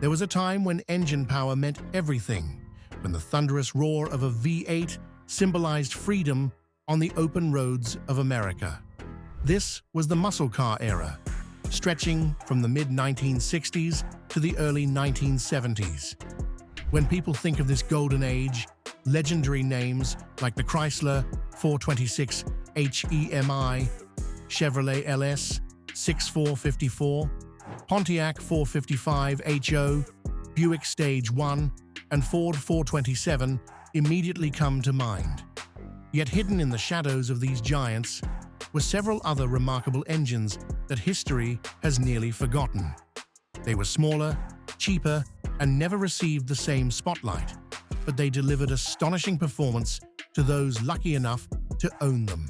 There was a time when engine power meant everything, when the thunderous roar of a V8 symbolized freedom on the open roads of America. This was the muscle car era, stretching from the mid-1960s to the early 1970s. When people think of this golden age, legendary names like the Chrysler 426 HEMI, Chevrolet LS6 454, Pontiac 455 HO, Buick Stage 1, and Ford 427 immediately come to mind. Yet hidden in the shadows of these giants were several other remarkable engines that history has nearly forgotten. They were smaller, cheaper, and never received the same spotlight, but they delivered astonishing performance to those lucky enough to own them.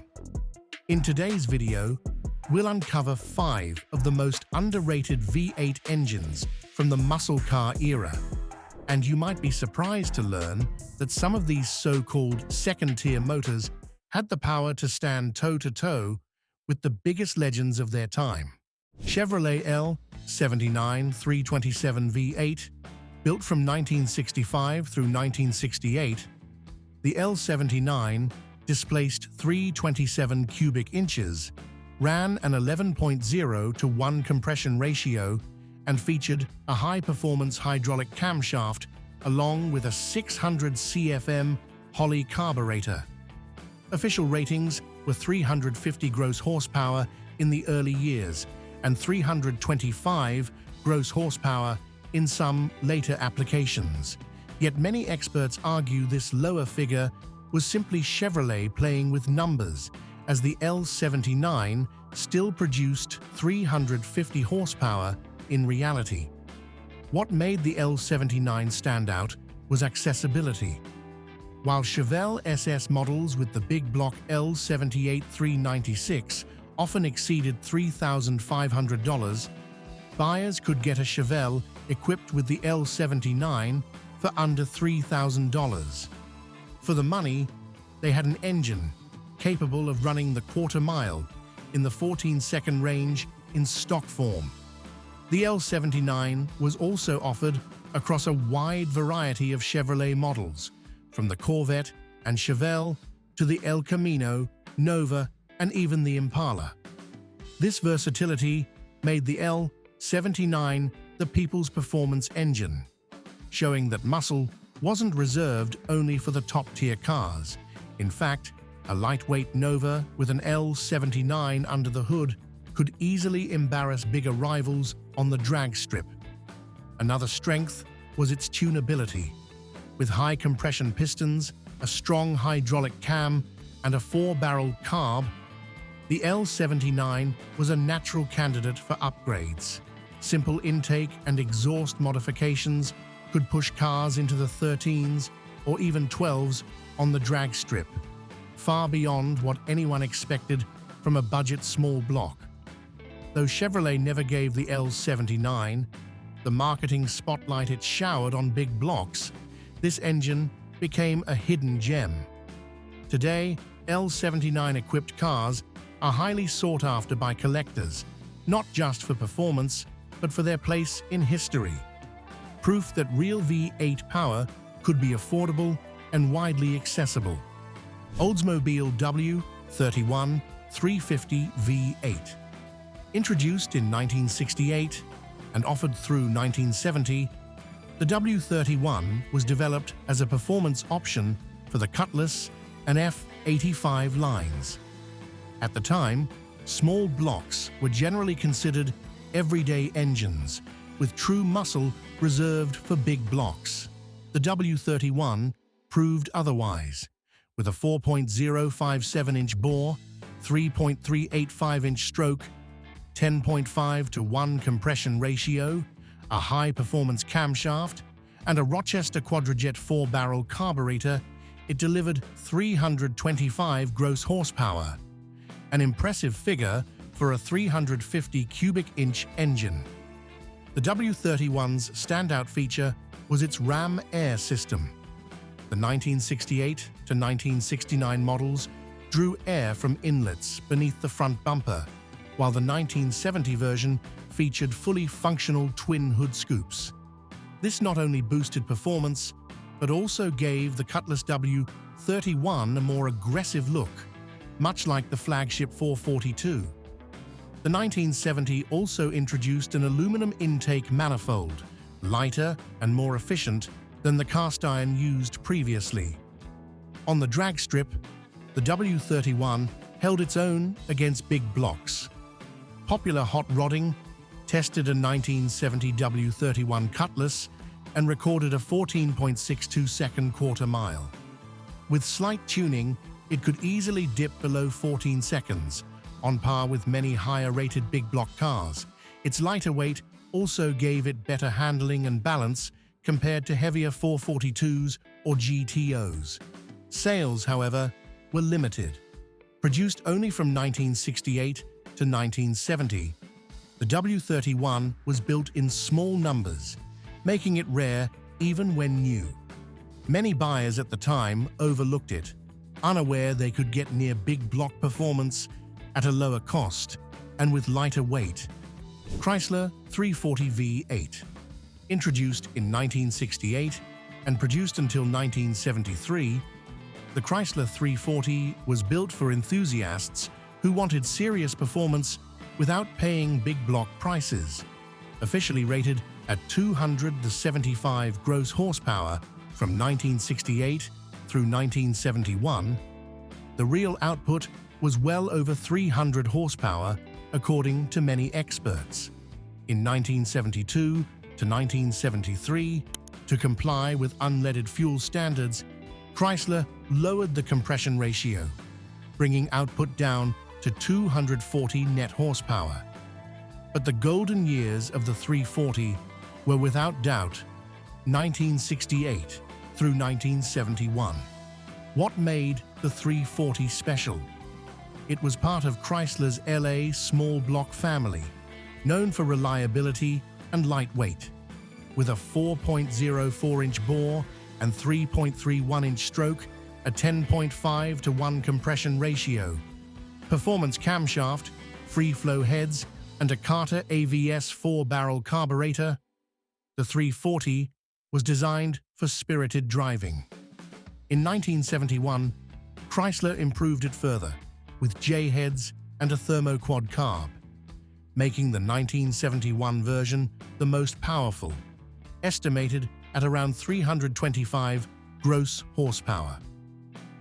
In today's video, we'll uncover 5 of the most underrated V8 engines from the muscle car era. And you might be surprised to learn that some of these so-called second-tier motors had the power to stand toe-to-toe with the biggest legends of their time. Chevrolet L79 327 V8, built from 1965 through 1968, the L79 displaced 327 cubic inches, ran an 11.0 to 1 compression ratio, and featured a high-performance hydraulic camshaft along with a 600 CFM Holley carburetor. Official ratings were 350 gross horsepower in the early years and 325 gross horsepower in some later applications. Yet many experts argue this lower figure was simply Chevrolet playing with numbers, as the L79 still produced 350 horsepower in reality. What made the L79 stand out was accessibility. While Chevelle SS models with the big block L78 396 often exceeded $3,500, buyers could get a Chevelle equipped with the L79 for under $3,000. For the money, they had an engine capable of running the quarter mile in the 14-second range in stock form. The L79 was also offered across a wide variety of Chevrolet models, from the Corvette and Chevelle to the El Camino, Nova, and even the Impala. This versatility made the L79 the people's performance engine, showing that muscle wasn't reserved only for the top-tier cars. In fact, a lightweight Nova with an L79 under the hood could easily embarrass bigger rivals on the drag strip. Another strength was its tunability. With high compression pistons, a strong hydraulic cam, and a 4-barrel carb, the L79 was a natural candidate for upgrades. Simple intake and exhaust modifications could push cars into the 13s or even 12s on the drag strip, far beyond what anyone expected from a budget small block. Though Chevrolet never gave the L79 the marketing spotlight it showered on big blocks, this engine became a hidden gem. Today, L79-equipped cars are highly sought after by collectors, not just for performance, but for their place in history. Proof that real V8 power could be affordable and widely accessible. Oldsmobile W31 350 V8. Introduced in 1968 and offered through 1970, the W31 was developed as a performance option for the Cutlass and F85 lines. At the time, small blocks were generally considered everyday engines, with true muscle reserved for big blocks. The W31 proved otherwise, with a 4.057-inch bore, 3.385-inch stroke, 10.5 to 1 compression ratio, a high-performance camshaft, and a Rochester Quadrajet 4-barrel carburetor. It delivered 325 gross horsepower, an impressive figure for a 350 cubic inch engine. The W31's standout feature was its ram air system. The 1968 to 1969 models drew air from inlets beneath the front bumper, while the 1970 version featured fully functional twin hood scoops. This not only boosted performance, but also gave the Cutlass W31 a more aggressive look, much like the flagship 442. The 1970 also introduced an aluminum intake manifold, lighter and more efficient than the cast iron used previously. On the drag strip, the W31 held its own against big blocks. Popular hot rodding tested a 1970 W31 Cutlass and recorded a 14.62-second quarter mile. With slight tuning, it could easily dip below 14 seconds, on par with many higher-rated big block cars. Its lighter weight also gave it better handling and balance compared to heavier 442s or GTOs. Sales, however, were limited. Produced only from 1968 to 1970, the W31 was built in small numbers, making it rare even when new. Many buyers at the time overlooked it, unaware they could get near big block performance at a lower cost and with lighter weight. Chrysler 340 V8. Introduced in 1968 and produced until 1973, the Chrysler 340 was built for enthusiasts who wanted serious performance without paying big block prices. Officially rated at 275 gross horsepower from 1968 through 1971, the real output was well over 300 horsepower, according to many experts. In 1972 to 1973, to comply with unleaded fuel standards, Chrysler lowered the compression ratio, bringing output down to 240 net horsepower. But the golden years of the 340 were without doubt 1968 through 1971. What made the 340 special? It was part of Chrysler's LA small block family, known for reliability and lightweight. With a 4.04-inch bore and 3.31-inch stroke, a 10.5 to 1 compression ratio, performance camshaft, free-flow heads, and a Carter AVS 4-barrel carburetor, the 340 was designed for spirited driving. In 1971, Chrysler improved it further, with J-heads and a thermoquad carb, making the 1971 version the most powerful, estimated at around 325 gross horsepower.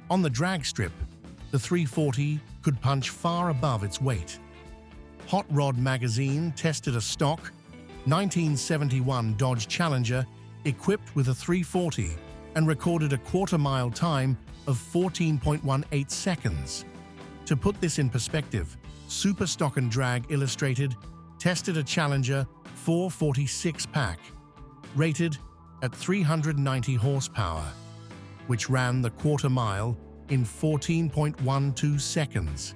On the drag strip, the 340 could punch far above its weight. Hot Rod magazine tested a stock 1971 Dodge Challenger equipped with a 340 and recorded a quarter-mile time of 14.18 seconds. To put this in perspective, Super Stock and Drag Illustrated tested a Challenger 446 pack, rated at 390 horsepower, which ran the quarter mile in 14.12 seconds.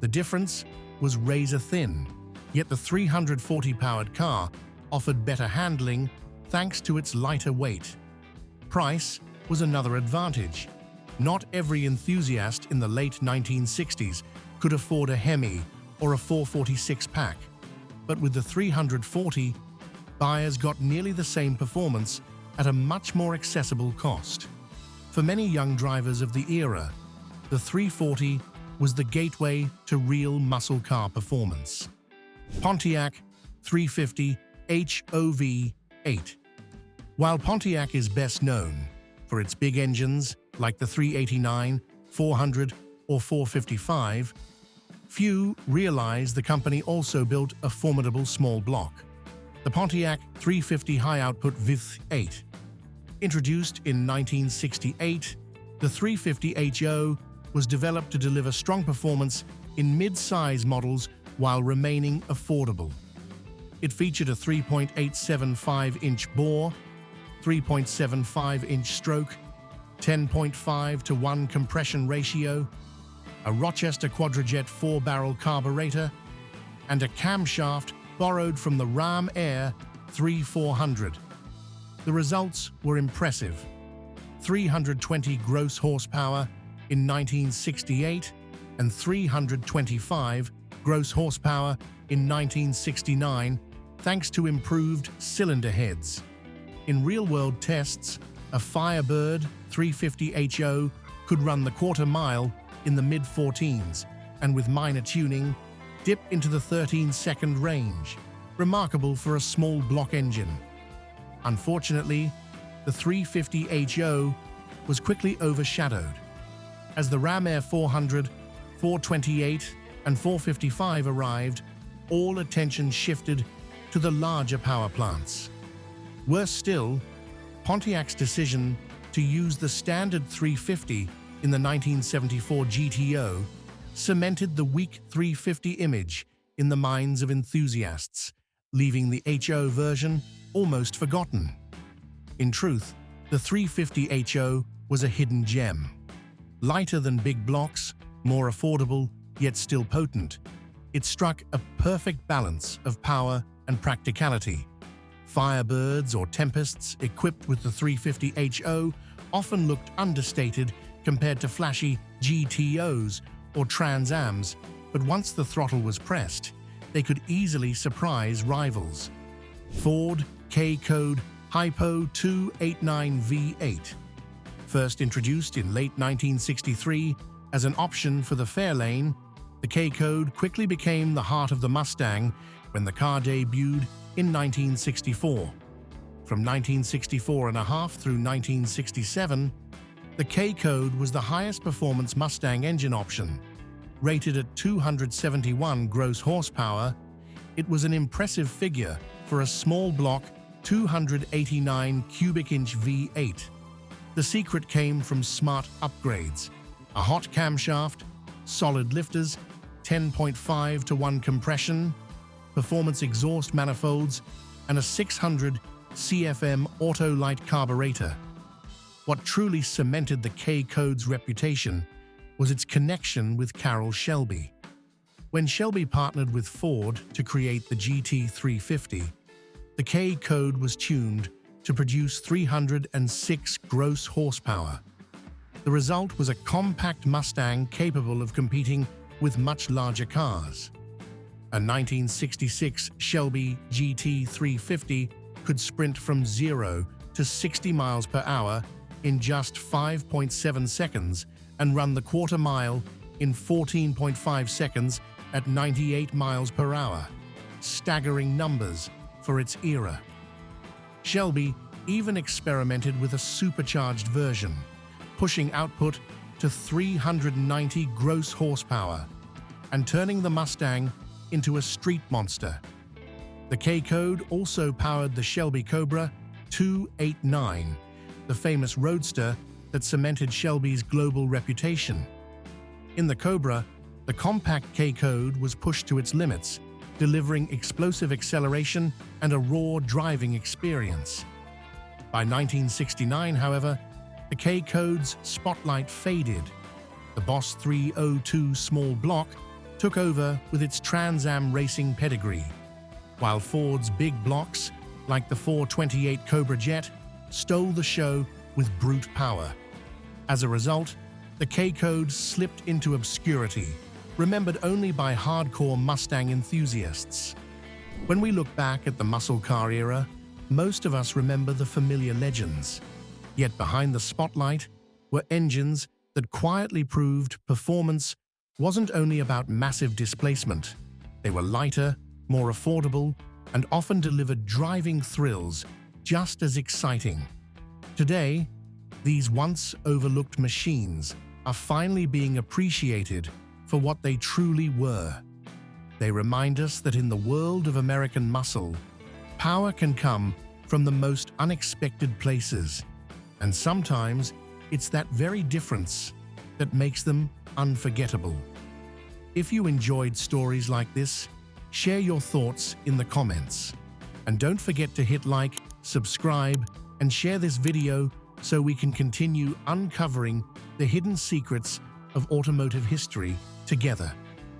The difference was razor thin, yet the 340-powered car offered better handling thanks to its lighter weight. Price was another advantage. Not every enthusiast in the late 1960s could afford a HEMI or a 446 pack, but with the 340, buyers got nearly the same performance at a much more accessible cost. For many young drivers of the era, the 340 was the gateway to real muscle car performance. Pontiac 350 HOV8. While Pontiac is best known for its big engines like the 389, 400, or 455, few realize the company also built a formidable small block, the Pontiac 350 high-output VIF8. Introduced in 1968, the 350 HO was developed to deliver strong performance in mid-size models while remaining affordable. It featured a 3.875-inch bore, 3.75-inch stroke, 10.5 to 1 compression ratio, a Rochester Quadrajet 4-barrel carburetor, and a camshaft borrowed from the Ram Air 3400. The results were impressive: 320 gross horsepower in 1968 and 325 gross horsepower in 1969, thanks to improved cylinder heads. In real-world tests, a Firebird 350HO could run the quarter mile in the mid-14s and with minor tuning, dip into the 13-second range, remarkable for a small block engine. Unfortunately, the 350HO was quickly overshadowed. As the Ram Air 400, 428, and 455 arrived, all attention shifted to the larger power plants. Worse still, Pontiac's decision to use the standard 350 in the 1974 GTO cemented the weak 350 image in the minds of enthusiasts, leaving the HO version almost forgotten. In truth, the 350HO was a hidden gem. Lighter than big blocks, more affordable, yet still potent, it struck a perfect balance of power and practicality. Firebirds or Tempests equipped with the 350HO often looked understated compared to flashy GTOs or Trans Ams, but once the throttle was pressed, they could easily surprise rivals. Ford K-Code Hypo 289 V8. First introduced in late 1963 as an option for the Fairlane, the K-Code quickly became the heart of the Mustang when the car debuted in 1964. From 1964 and a half through 1967, the K-Code was the highest performance Mustang engine option. Rated at 271 gross horsepower, it was an impressive figure for a small block 289 cubic inch V8. The secret came from smart upgrades: a hot camshaft, solid lifters, 10.5:1 compression, performance exhaust manifolds, and a 600 CFM auto-light carburetor. What truly cemented the K-Code's reputation was its connection with Carroll Shelby. When Shelby partnered with Ford to create the GT350, the K-Code was tuned to produce 306 gross horsepower. The result was a compact Mustang capable of competing with much larger cars. A 1966 Shelby GT350 could sprint from 0 to 60 miles per hour in just 5.7 seconds and run the quarter mile in 14.5 seconds at 98 miles per hour. Staggering numbers for its era. Shelby even experimented with a supercharged version, pushing output to 390 gross horsepower and turning the Mustang into a street monster. The K-Code also powered the Shelby Cobra 289, the famous roadster that cemented Shelby's global reputation. In the Cobra, the compact K-Code was pushed to its limits, delivering explosive acceleration and a raw driving experience. By 1969, however, the K-Code's spotlight faded. The Boss 302 small block took over with its Trans Am racing pedigree, while Ford's big blocks, like the 428 Cobra Jet, stole the show with brute power. As a result, the K-Code slipped into obscurity, remembered only by hardcore Mustang enthusiasts. When we look back at the muscle car era, most of us remember the familiar legends. Yet behind the spotlight were engines that quietly proved performance wasn't only about massive displacement. They were lighter, more affordable, and often delivered driving thrills just as exciting. Today, these once overlooked machines are finally being appreciated for what they truly were. They remind us that in the world of American muscle, power can come from the most unexpected places, and sometimes it's that very difference that makes them unforgettable. If you enjoyed stories like this, share your thoughts in the comments. And don't forget to hit like, subscribe, and share this video so we can continue uncovering the hidden secrets of automotive history together.